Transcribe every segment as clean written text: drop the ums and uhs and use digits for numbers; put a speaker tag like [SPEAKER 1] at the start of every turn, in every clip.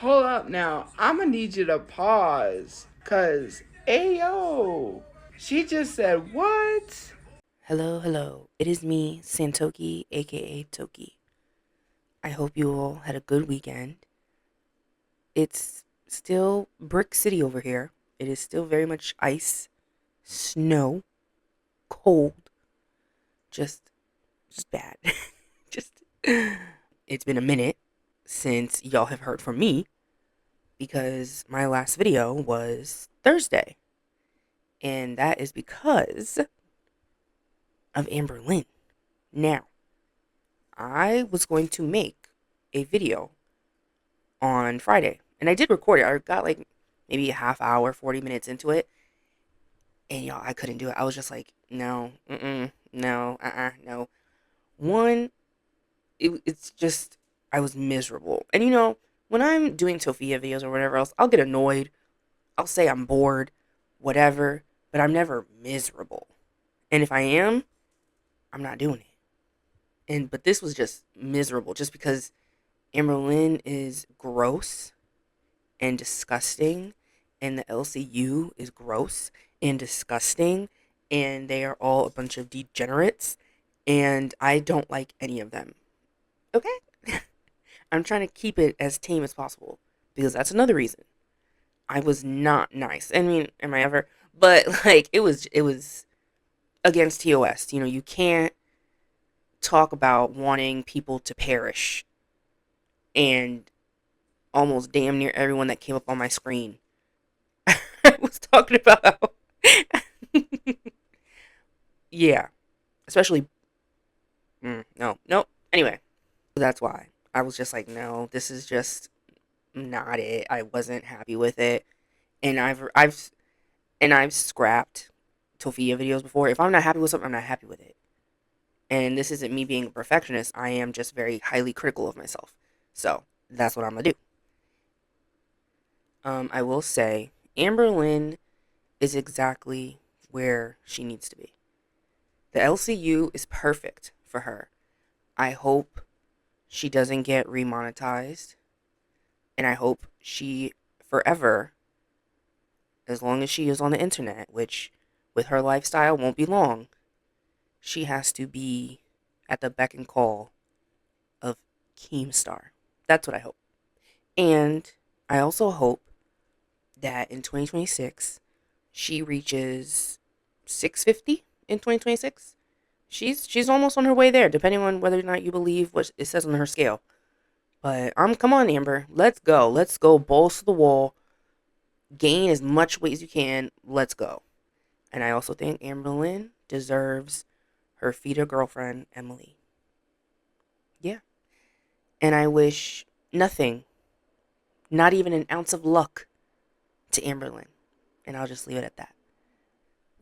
[SPEAKER 1] Hold up now. I'm gonna need you to pause. Cause, ayo, she just said what?
[SPEAKER 2] Hello, hello. It is me, Santoki, aka Toki. I hope you all had a good weekend. It's still Brick City over here. It is still very much ice, snow, cold, just just bad. just It's been a minute since y'all have heard from me because my last video was Thursday. And that is because of Amber Lynn. Now, I was going to make a video on Friday. And I did record it. I got like maybe a half hour, 40 minutes into it. And y'all, I couldn't do it. I was just like, no, no, no. One, it's just, I was miserable. And when I'm doing Tophia videos or whatever else, I'll get annoyed. I'll say I'm bored, whatever, but I'm never miserable. And if I am, I'm not doing it. But this was just miserable just because Amberlyn is gross and disgusting, and the LCU is gross and disgusting, and they are all a bunch of degenerates, and I don't like any of them. Okay? I'm trying to keep it as tame as possible because that's another reason. I was not nice. I mean, am I ever? But like it was against TOS. You can't talk about wanting people to perish and almost damn near everyone that came up on my screen I was talking about. Yeah, especially no, no. Anyway, that's why I was just like, no, this is just not it. I wasn't happy with it, and I've scrapped Tophia videos before. If I'm not happy with something, I'm not happy with it. And this isn't me being a perfectionist. I am just very highly critical of myself. So that's what I'm gonna do. I will say Amber Lynn is exactly where she needs to be. The LCU is perfect for her. I hope she doesn't get remonetized, and I hope she forever, as long as she is on the internet, which with her lifestyle won't be long, she has to be at the beck and call of Keemstar. That's what I hope. And I also hope that in 2026 she reaches 650 in 2026. She's almost on her way there, depending on whether or not you believe what it says on her scale. But come on, Amber, let's go. Let's go balls to the wall. Gain as much weight as you can. Let's go. And I also think Amber Lynn deserves her feeder girlfriend, Emily. Yeah. And I wish nothing, not even an ounce of luck, to Amber Lynn. And I'll just leave it at that.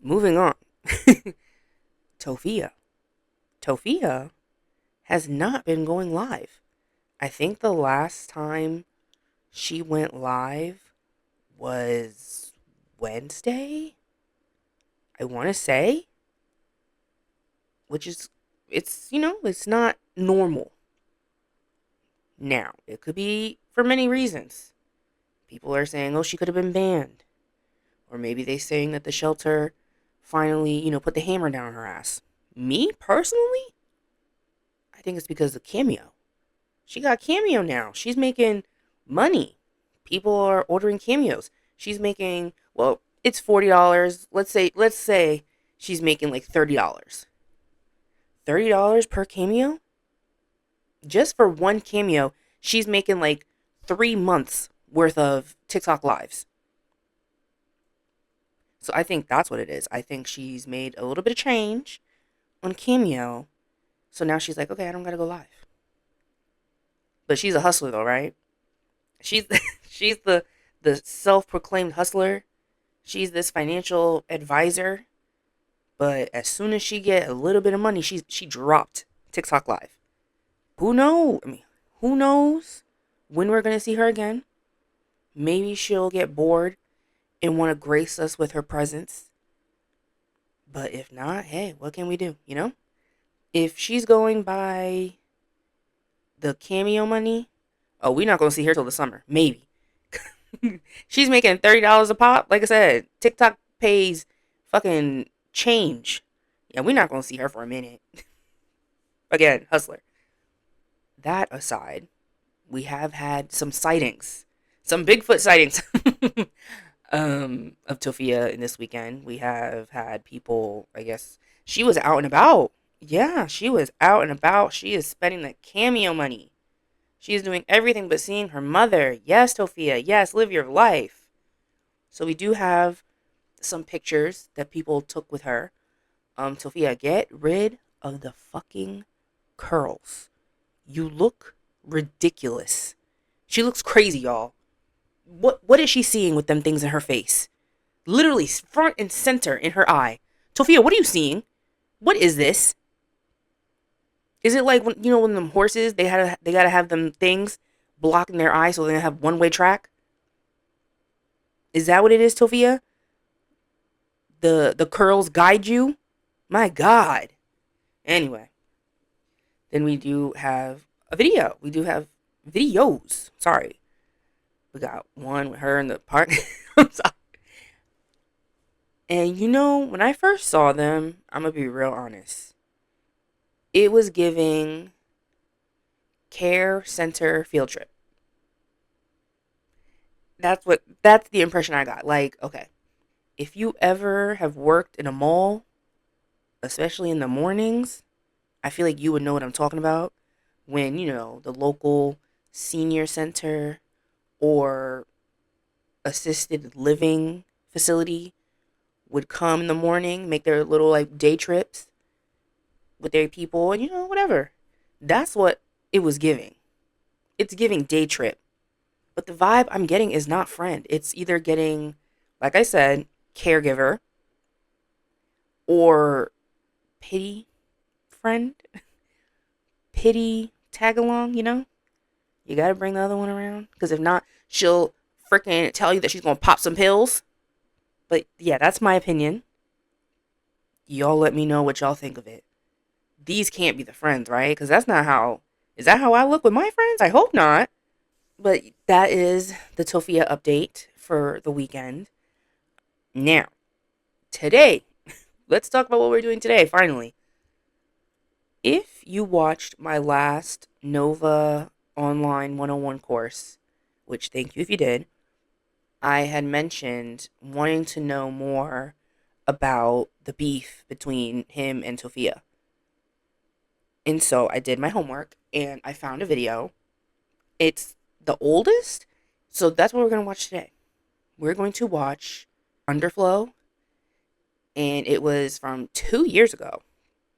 [SPEAKER 2] Moving on. Tophia. Tophia has not been going live. I think the last time she went live was Wednesday, I want to say, which is, it's not normal. Now, it could be for many reasons. People are saying, oh, she could have been banned. Or maybe they saying that the shelter finally, put the hammer down her ass. Me, personally, I think it's because of Cameo. She got Cameo now. She's making money. People are ordering cameos. She's making, well, it's $40. Let's say she's making like $30. $30 per cameo? Just for one cameo, she's making like 3 months worth of TikTok lives. So I think that's what it is. I think she's made a little bit of change on Cameo. So now she's like, okay, I don't gotta go live. But she's a hustler though, right? She's she's the self-proclaimed hustler. She's this financial advisor. But as soon as she get a little bit of money, she dropped TikTok live. Who knows? I mean, who knows when we're gonna see her again? Maybe she'll get bored and want to grace us with her presence. But if not, hey, what can we do? If she's going by the Cameo money, oh, we're not gonna see her till the summer. Maybe. She's making $30 a pop. Like I said, TikTok pays fucking change. Yeah, we're not gonna see her for a minute. Again, hustler. That aside, we have had some sightings, some Bigfoot sightings of Tophia in this weekend. We have had people, I guess, she was out and about. Yeah, she was out and about. She is spending the cameo money. She is doing everything but seeing her mother. Yes, Tophia. Yes, live your life. So we do have some pictures that people took with her. Tophia, get rid of the fucking curls. You look ridiculous. She looks crazy, y'all. What is she seeing with them things in her face? Literally front and center in her eye. Tophia, what are you seeing? What is this? Is it like when them horses they gotta have them things blocking their eyes so they have one-way track? Is that what it is, Tophia? The curls guide you? My God. Anyway, then we do have a video. We do have videos. Sorry. We got one with her in the park. I'm sorry. And when I first saw them, I'm going to be real honest. It was giving care center field trip. That's the impression I got. Like, okay, if you ever have worked in a mall, especially in the mornings, I feel like you would know what I'm talking about when, the local senior center or assisted living facility would come in the morning, make their little like day trips with their people and whatever. That's what it was giving. It's giving day trip. But the vibe I'm getting is not friend. It's either getting, like I said, caregiver or pity friend. Pity tag along, You gotta bring the other one around. Because if not, she'll freaking tell you that she's gonna pop some pills. But yeah, that's my opinion. Y'all let me know what y'all think of it. These can't be the friends, right? Because that's not how... Is that how I look with my friends? I hope not. But that is the Tophia update for the weekend. Now, today, let's talk about what we're doing today, finally. If you watched my last Nova Online 101 course, which thank you if you did, I had mentioned wanting to know more about the beef between him and Tophia. And so I did my homework and I found a video. It's the oldest, so that's what we're going to watch today. We're going to watch Underflow, and it was from 2 years ago.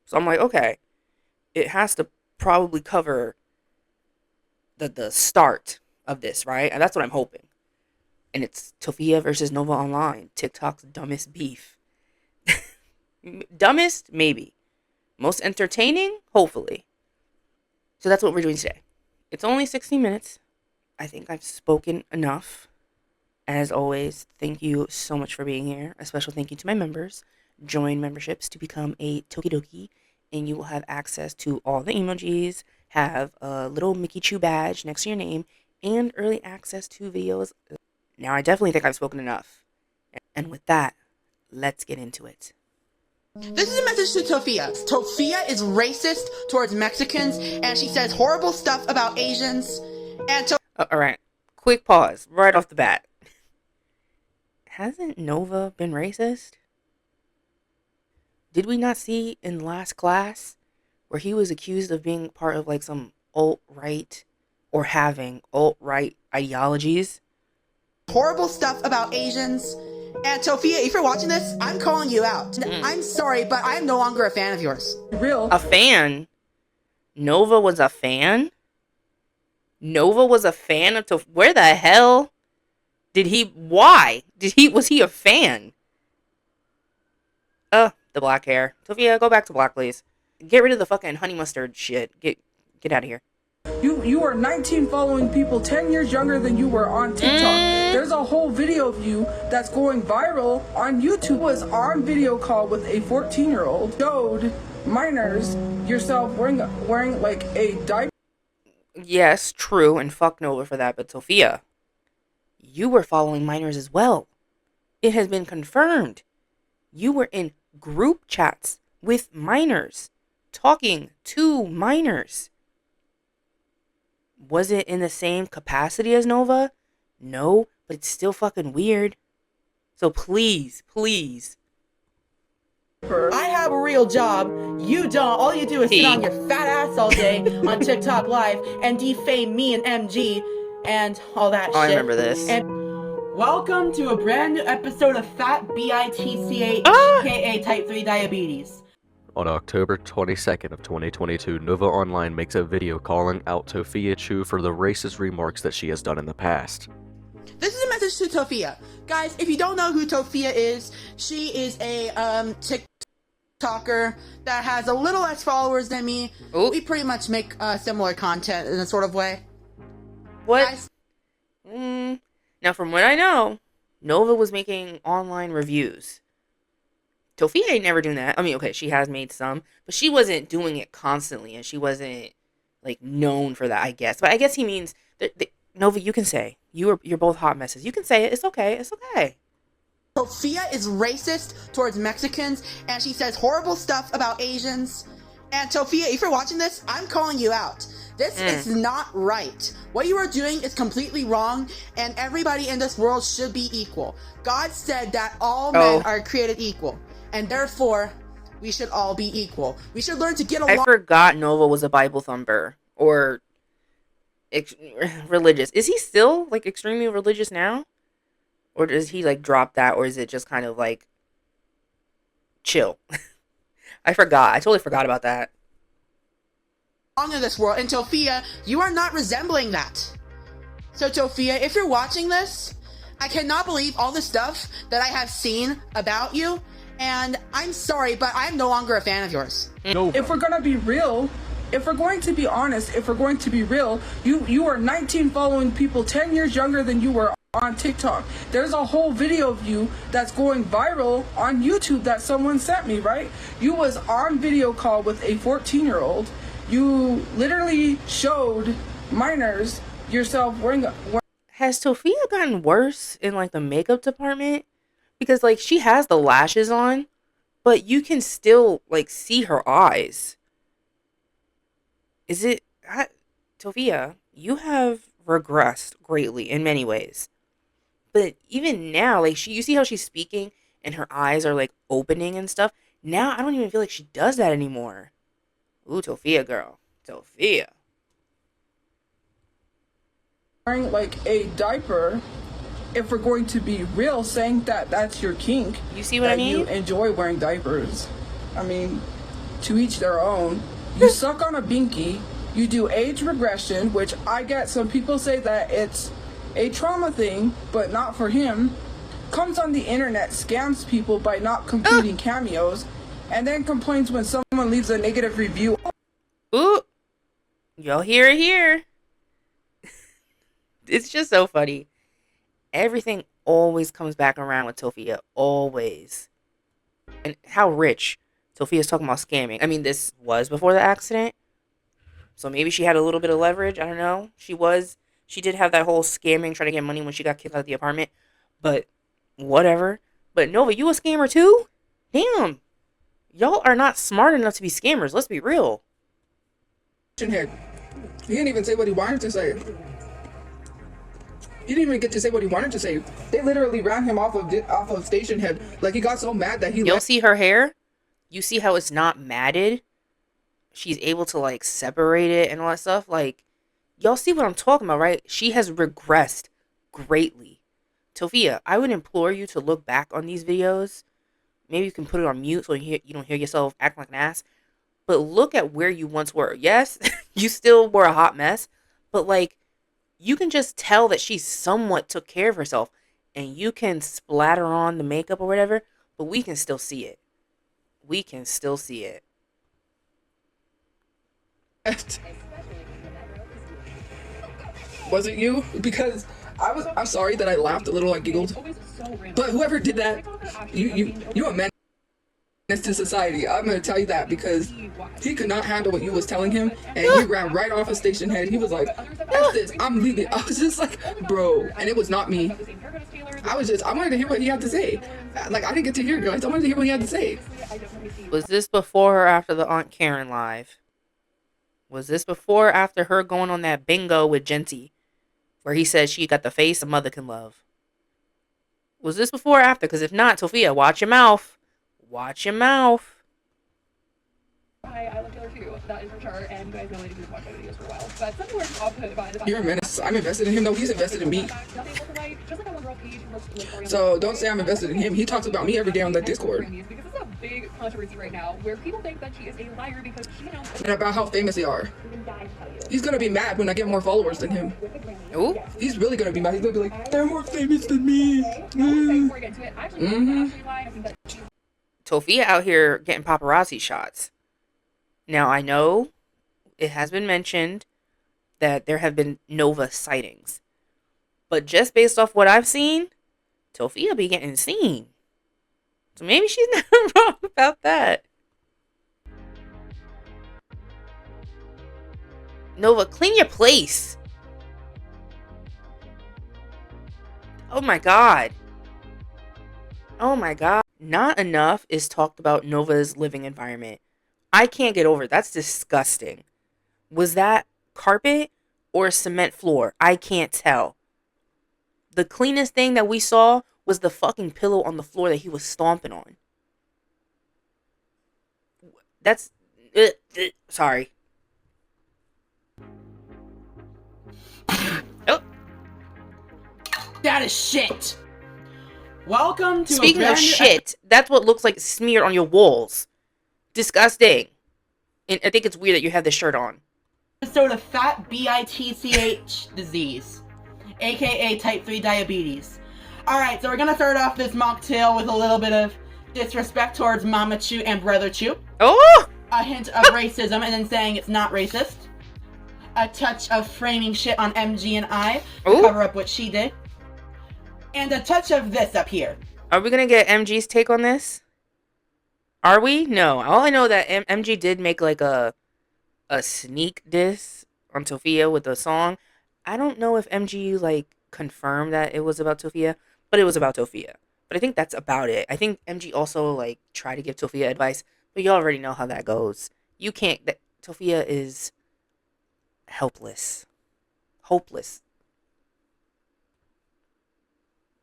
[SPEAKER 2] So I'm like, okay, it has to probably cover the start of this, right? And that's what I'm hoping. And it's Tophia versus Nova Online, TikTok's dumbest beef. Dumbest? Maybe. Most entertaining? Hopefully. So that's what we're doing today. It's only 60 minutes. I think I've spoken enough. As always, thank you so much for being here. A special thank you to my members. Join memberships to become a Tokidoki, and you will have access to all the emojis, have a little Mickey Chew badge next to your name, and early access to videos. Now, I definitely think I've spoken enough. And with that, let's get into it.
[SPEAKER 3] This is a message to Tophia. Tophia is racist towards Mexicans, and she says horrible stuff about Asians. And
[SPEAKER 2] all right, quick pause right off the bat. Hasn't Nova been racist? Did we not see in last class where he was accused of being part of like some alt-right or having alt-right ideologies?
[SPEAKER 3] Horrible stuff about Asians. And Tophia, if you're watching this, I'm calling you out. I'm sorry, but I'm no longer a fan of yours.
[SPEAKER 2] Real? A fan? Nova was a fan? Nova was a fan of Tophia? Where the hell did he... Why? Was he a fan? The black hair. Tophia, go back to black, please. Get rid of the fucking honey mustard shit. Get out of here.
[SPEAKER 4] You are 19 following people 10 years younger than you were on TikTok. There's a whole video of you that's going viral on YouTube. Was on video call with a 14-year-old. Showed minors yourself wearing like a diaper.
[SPEAKER 2] Yes, true, and fuck Nova for that, but Tophia, you were following minors as well. It has been confirmed. You were in group chats with minors, talking to minors. Was it in the same capacity as Nova? No, but it's still fucking weird. So please, please.
[SPEAKER 3] I have a real job. You don't. All you do is sit on your fat ass all day on TikTok Live and defame me and MG and all that shit.
[SPEAKER 2] I remember this.
[SPEAKER 3] And welcome to a brand new episode of Fat BITCH, aka Type 3 Diabetes.
[SPEAKER 5] On October 22nd of 2022, Nova Online makes a video calling out Tophia Chu for the racist remarks that she has done in the past.
[SPEAKER 3] This is a message to Tophia. Guys, if you don't know who Tophia is, she is a TikToker that has a little less followers than me.
[SPEAKER 2] Ooh.
[SPEAKER 3] We pretty much make similar content in a sort of way.
[SPEAKER 2] What?
[SPEAKER 3] Guys,
[SPEAKER 2] Now, from what I know, Nova was making online reviews. Tophia ain't never doing that. I mean, okay, she has made some, but she wasn't doing it constantly, and she wasn't, like, known for that, I guess. But I guess he means, Nova, you can say. You're both hot messes. You can say it. It's okay. It's okay.
[SPEAKER 3] Tophia is racist towards Mexicans, and she says horrible stuff about Asians. And Tophia, if you're watching this, I'm calling you out. This is not right. What you are doing is completely wrong, and everybody in this world should be equal. God said that all men are created equal, and therefore, we should all be equal. We should learn to get along.
[SPEAKER 2] I forgot Nova was a Bible thumper, or religious. Is he still, like, extremely religious now? Or does he, like, drop that, or is it just kind of, like, chill? I forgot. I totally forgot about that.
[SPEAKER 3] In this world, and Tophia, you are not resembling that. So Tophia, if you're watching this, I cannot believe all the stuff that I have seen about you, and I'm sorry, but I'm no longer a fan of yours.
[SPEAKER 4] No. If we're gonna be real, if we're going to be honest, if we're going to be real, you are 19 following people 10 years younger than you were on TikTok. There's a whole video of you that's going viral on YouTube that someone sent me, right? You was on video call with a 14-year-old. You literally showed minors yourself wearing.
[SPEAKER 2] Has Tophia gotten worse in, like, the makeup department? Because, like, she has the lashes on, but you can still, like, see her eyes. Is it... Tophia, you have regressed greatly in many ways. But even now, like, you see how she's speaking and her eyes are, like, opening and stuff? Now, I don't even feel like she does that anymore. Ooh, Tophia, girl. Tophia.
[SPEAKER 4] Wearing, like, a diaper, if we're going to be real, saying that that's your kink.
[SPEAKER 2] You see what I mean?
[SPEAKER 4] You enjoy wearing diapers. I mean, to each their own. You suck on a binky. You do age regression, which I get some people say that it's a trauma thing, but not for him. Comes on the internet, scams people by not completing cameos, and then complains when someone leaves a negative review.
[SPEAKER 2] Ooh. Y'all hear it here. It's just so funny. Everything always comes back around with Tophia. Always. And how rich. Tophia's talking about scamming. I mean, this was before the accident. So maybe she had a little bit of leverage. I don't know. She did have that whole scamming, trying to get money when she got kicked out of the apartment. But whatever. But Nova, you a scammer too? Damn. Y'all are not smart enough to be scammers. Let's be real.
[SPEAKER 4] He didn't even say what he wanted to say. He didn't even get to say what he wanted to say. They literally ran him off of Station Head. Like, he got so mad that he...
[SPEAKER 2] You'll see her hair? You see how it's not matted? She's able to, like, separate it and all that stuff. Like, y'all see what I'm talking about, right? She has regressed greatly. Tophia, I would implore you to look back on these videos. Maybe you can put it on mute so you don't hear yourself acting like an ass. But look at where you once were. Yes, you still were a hot mess. But, like, you can just tell that she somewhat took care of herself. And you can splatter on the makeup or whatever. But we can still see it. We can still see it.
[SPEAKER 4] Was it you? Because I'm sorry that I laughed a little, I giggled. But whoever did that, you a man. to society. I'm gonna tell you that because he could not handle what you was telling him, and he ran right off a station head. He was like, "F this, I'm leaving." I was just like, "Bro," and it was not me. I wanted to hear what he had to say. Like, I didn't get to hear it, guys. I wanted to hear what he had to say.
[SPEAKER 2] Was this before or after the Aunt Karen live? Was this before or after her going on that bingo with Genty, where he said she got the face a mother can love? Was this before or after? Because if not, Tophia, watch your mouth. Watch your mouth.
[SPEAKER 6] I love Taylor too. That is for sure. And you guys know I didn't watch my videos for a while. But some were output by the
[SPEAKER 4] You're a menace. I'm invested in him, though. He's invested in me. So don't say I'm invested in him. He talks about me every day on that Discord.
[SPEAKER 6] Because it's a big controversy right now where people think that she is a liar because she knows.
[SPEAKER 4] And about how famous they are. He's gonna be mad when I get more followers than him.
[SPEAKER 2] Ooh.
[SPEAKER 4] He's really gonna be mad. He's gonna be like, they're more famous than me.
[SPEAKER 2] Tophia out here getting paparazzi shots. Now, I know it has been mentioned that there have been Nova sightings. But just based off what I've seen, Tophia be getting seen. So maybe she's not wrong about that. Nova, clean your place. Oh my God. Oh my God. Not enough is talked about Nova's living environment. I can't get over it. That's disgusting. Was that carpet or cement floor? I can't tell. The cleanest thing that we saw was the fucking pillow on the floor that he was stomping on. That's... sorry. Oh.
[SPEAKER 3] That is shit. Welcome to
[SPEAKER 2] Speaking of shit, that's what looks like smeared on your walls. Disgusting. And I think it's weird that you have this shirt on.
[SPEAKER 3] Episode of Fat BITCH disease, aka type 3 diabetes. Alright, so we're gonna start off this mocktail with a little bit of disrespect towards Mama Chew and Brother Chew.
[SPEAKER 2] Oh!
[SPEAKER 3] A hint of racism and then saying it's not racist. A touch of framing shit on MG and I to
[SPEAKER 2] Ooh.
[SPEAKER 3] cover up what she did. And a touch of this up here.
[SPEAKER 2] Are we gonna get MG's take on this? Are we? No. All I know that MG did make like a sneak diss on Tophia with a song. I don't know if MG like confirmed that it was about Tophia, but it was about Tophia. But I think that's about it. I think MG also like tried to give Tophia advice, but you already know how that goes. You can't. Tophia is helpless, hopeless.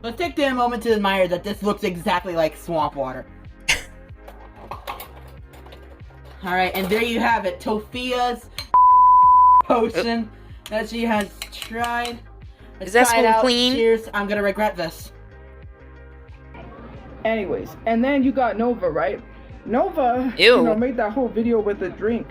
[SPEAKER 3] Let's take a moment to admire that this looks exactly like swamp water. Alright, and there you have it. Tophia's potion that she has tried.
[SPEAKER 2] Is that
[SPEAKER 3] try it
[SPEAKER 2] so
[SPEAKER 3] out.
[SPEAKER 2] clean?
[SPEAKER 3] Cheers, I'm gonna regret this.
[SPEAKER 4] Anyways, and then you got Nova, right? Nova,
[SPEAKER 2] Ew.
[SPEAKER 4] made that whole video with a drink.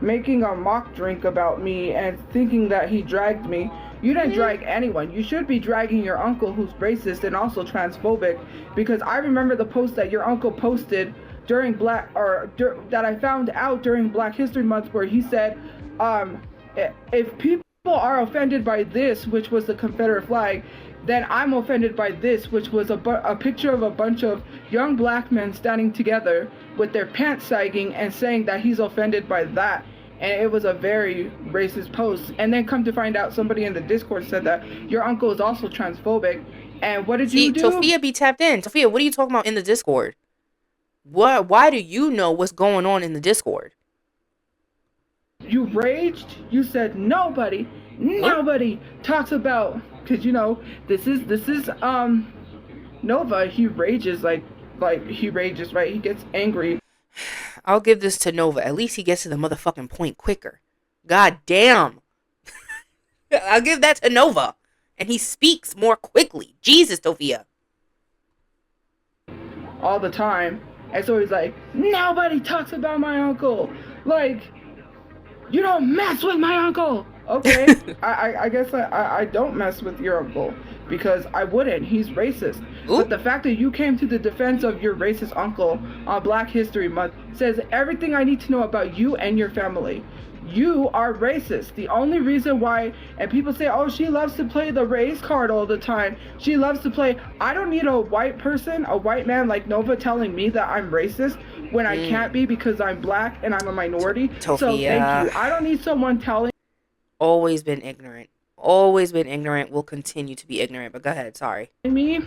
[SPEAKER 4] Making a mock drink about me and thinking that he dragged me. You didn't drag anyone. You should be dragging your uncle who's racist and also transphobic, because I remember the post that your uncle posted during that I found out during Black History Month, where he said, if people are offended by this, which was the Confederate flag, then I'm offended by this, which was a picture of a bunch of young black men standing together with their pants sagging and saying that he's offended by that. And it was a very racist post. And then come to find out, somebody in the Discord said that your uncle is also transphobic. And what did you do?
[SPEAKER 2] Tophia be tapped in. Tophia, what are you talking about in the Discord? Why do you know what's going on in the Discord?
[SPEAKER 4] You raged. You said nobody talks about, because this is Nova. He rages like he rages, right? He gets angry.
[SPEAKER 2] I'll give this to Nova. At least he gets to the motherfucking point quicker. God damn. I'll give that to Nova. And he speaks more quickly. Jesus, Tophia.
[SPEAKER 4] All the time. And so he's like, nobody talks about my uncle. Like, you don't mess with my uncle. Okay, I guess I don't mess with your uncle, because I wouldn't. He's racist. Ooh. But the fact that you came to the defense of your racist uncle on Black History Month says everything I need to know about you and your family. You are racist. The only reason why, and people say, oh, she loves to play the race card all the time. She loves to play. I don't need a white person, a white man like Nova telling me that I'm racist when I can't be because I'm black and I'm a minority. So thank you. I don't need someone telling.
[SPEAKER 2] Always been ignorant. Always been ignorant. Will continue to be ignorant. But go ahead. Sorry.
[SPEAKER 4] Me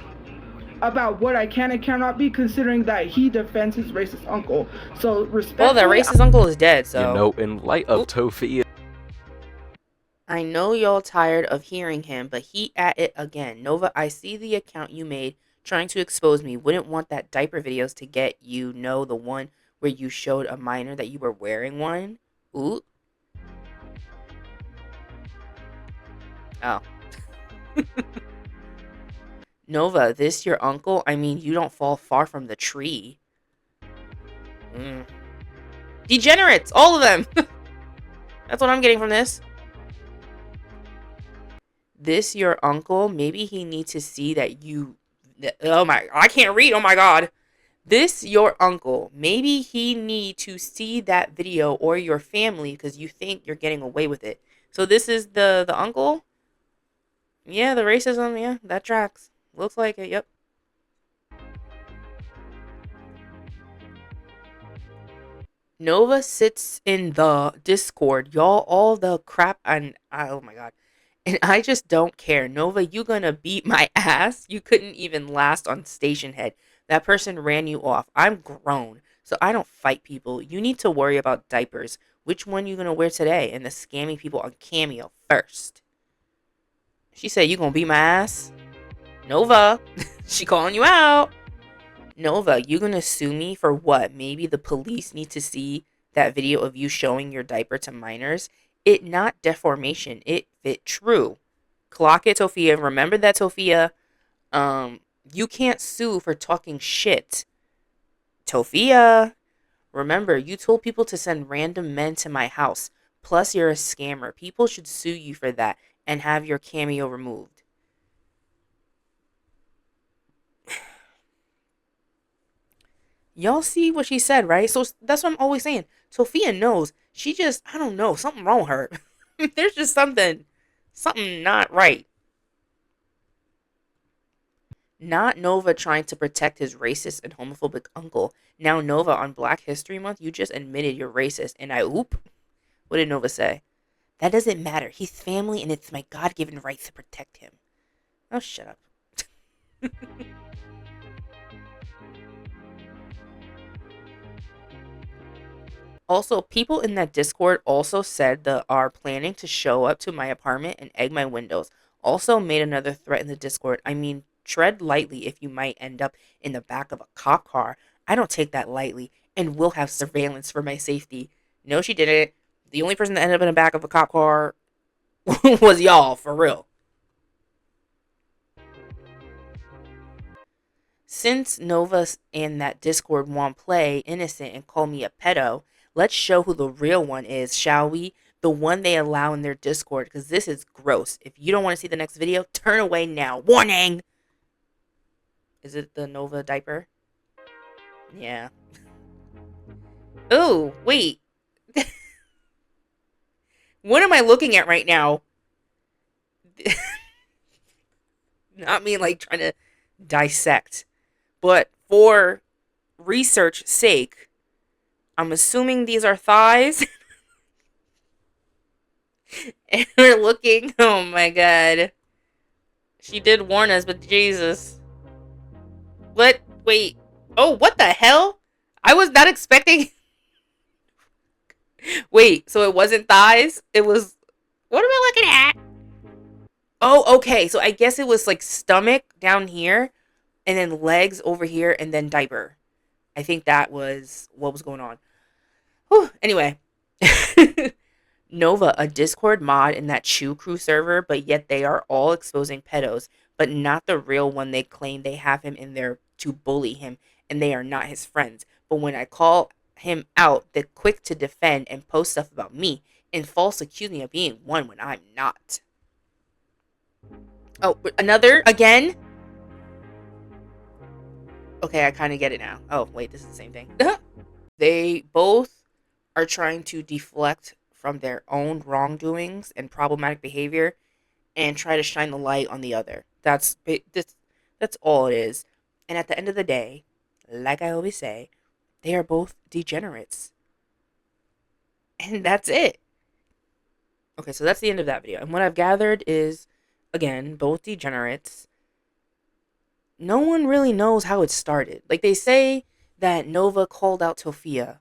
[SPEAKER 4] about what I can and cannot be, considering that he defends his racist uncle. So respect.
[SPEAKER 2] Well, that racist uncle is dead, so.
[SPEAKER 5] You know, in light of Tophia.
[SPEAKER 2] I know y'all tired of hearing him, but he at it again. Nova, I see the account you made trying to expose me. Wouldn't want that diaper videos to get you know the one where you showed a minor that you were wearing one. Ooh. Oh. Nova, this your uncle? I mean, you don't fall far from the tree. Degenerates! All of them! That's what I'm getting from this. This your uncle? Maybe he needs to see that you... Oh my... I can't read! Oh my god! This your uncle. Maybe he need to see that video or your family because you think you're getting away with it. So this is the uncle? Yeah, the racism, yeah, that tracks. Looks like it, yep. Nova sits in the Discord. Y'all, all the crap, and oh my god. And I just don't care. Nova, you gonna beat my ass? You couldn't even last on Station Head. That person ran you off. I'm grown, so I don't fight people. You need to worry about diapers. Which one you gonna wear today? And the scamming people on Cameo first. She said, you gonna beat my ass? Nova, she calling you out. Nova, you gonna sue me for what? Maybe the police need to see that video of you showing your diaper to minors. It not deformation. It fit true. Clock it, Tophia. Remember that, Tophia. You can't sue for talking shit. Tophia. Remember, you told people to send random men to my house. Plus, you're a scammer. People should sue you for that and have your Cameo removed. Y'all see what she said, right? So that's what I'm always saying. Tophia knows. She just, I don't know, something wrong with her. There's just something not right. Not Nova trying to protect his racist and homophobic uncle. Now Nova, on Black History Month, you just admitted you're racist. And oop. What did Nova say? That doesn't matter. He's family and it's my God-given right to protect him. Oh, shut up. Also, people in that Discord also said they are planning to show up to my apartment and egg my windows. Also made another threat in the Discord. I mean, tread lightly if you might end up in the back of a cop car. I don't take that lightly and will have surveillance for my safety. No, she didn't. The only person that ended up in the back of a cop car was y'all, for real. Since Nova and that Discord want play innocent and call me a pedo, let's show who the real one is, shall we? The one they allow in their Discord, because this is gross. If you don't want to see the next video, turn away now. Warning! Is it the Nova diaper? Yeah. Oh, wait. What am I looking at right now? Not me, like, trying to dissect. But for research sake, I'm assuming these are thighs. And we're looking. Oh my god. She did warn us, but Jesus. What? Wait. Oh, what the hell? I was not expecting. Wait, so it wasn't thighs? It was. What am I looking at? Oh, okay. So I guess it was like stomach down here, and then legs over here, and then diaper. I think that was what was going on. Whew. Anyway. Nova, a Discord mod in that Chew Crew server, but yet they are all exposing pedos, but not the real one. They claim they have him in there to bully him, and they are not his friends. But when I call him out, they're quick to defend and post stuff about me, and false accuse me of being one when I'm not. Oh, another again? Okay, I kind of get it now. Oh, wait, this is the same thing. They both are trying to deflect from their own wrongdoings and problematic behavior and try to shine the light on the other. That's all it is. And at the end of the day, like I always say, they are both degenerates. And that's it. Okay, so that's the end of that video. And what I've gathered is, again, both degenerates. No one really knows how it started. Like, they say that Nova called out Tophia.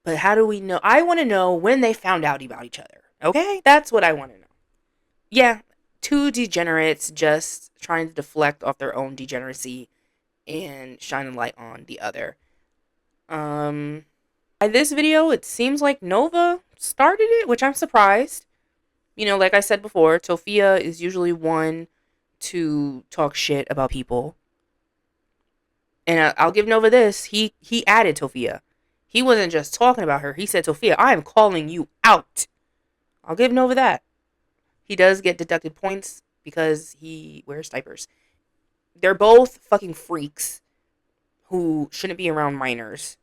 [SPEAKER 2] But how do we know? I want to know when they found out about each other. Okay? That's what I want to know. Yeah, two degenerates just trying to deflect off their own degeneracy and shine a light on the other. By this video, it seems like Nova started it, which I'm surprised. You know, like I said before, Tophia is usually one to talk shit about people. And I'll give Nova this. He added Tophia. He wasn't just talking about her. He said, Tophia, I am calling you out. I'll give Nova that. He does get deducted points because he wears diapers. They're both fucking freaks who shouldn't be around minors.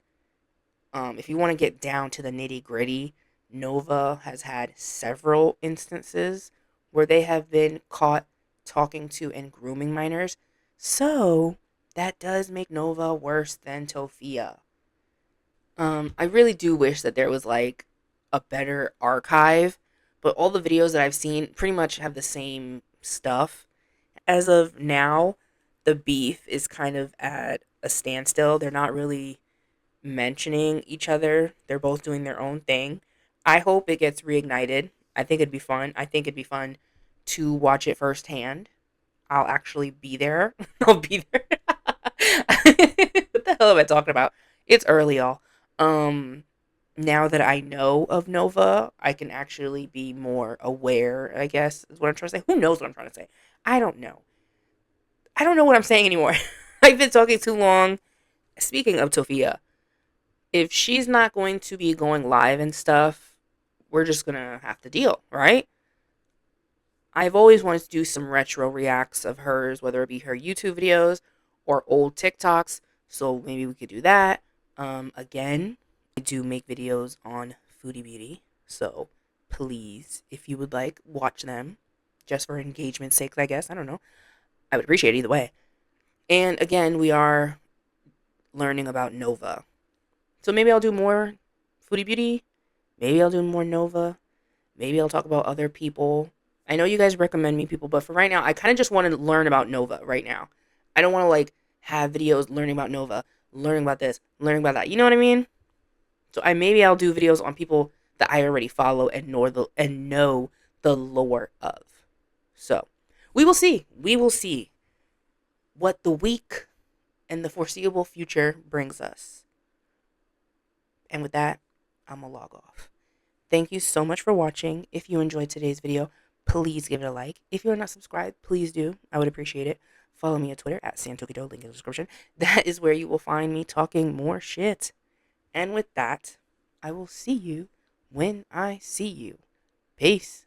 [SPEAKER 2] If you want to get down to the nitty gritty, Nova has had several instances where they have been caught talking to and grooming minors. So that does make Nova worse than Tophia. I really do wish that there was like a better archive, but all the videos that I've seen pretty much have the same stuff. As of now, the beef is kind of at a standstill. They're not really mentioning each other. They're both doing their own thing. I hope it gets reignited. I think it'd be fun. I think it'd be fun to watch it firsthand. I'll actually be there. I'll be there. What the hell am I talking about? It's early, y'all. Now that I know of Nova, I can actually be more aware, I guess, is what I'm trying to say. Who knows what I'm trying to say? I don't know. I don't know what I'm saying anymore. I've been talking too long. Speaking of Tophia, if she's not going to be going live and stuff, we're just going to have to deal, right? I've always wanted to do some retro reacts of hers, whether it be her YouTube videos or old TikToks. So maybe we could do that. Again, I do make videos on foodie beauty. So please, if you would like, watch them. Just for engagement's sake, I guess. I don't know. I would appreciate it either way. And again, we are learning about Nova. So maybe I'll do more foodie beauty. Maybe I'll do more Nova. Maybe I'll talk about other people. I know you guys recommend me people, but for right now, I kind of just want to learn about Nova right now. I don't want to like have videos learning about Nova, learning about this, learning about that. You know what I mean? So maybe I'll do videos on people that I already follow and know the lore of. So we will see. We will see what the week and the foreseeable future brings us. And with that, I'm going to log off. Thank you so much for watching. If you enjoyed today's video, please give it a like. If you're not subscribed, please do. I would appreciate it. Follow me on Twitter at Santokido, link in the description. That is where you will find me talking more shit. And with that, I will see you when I see you. Peace.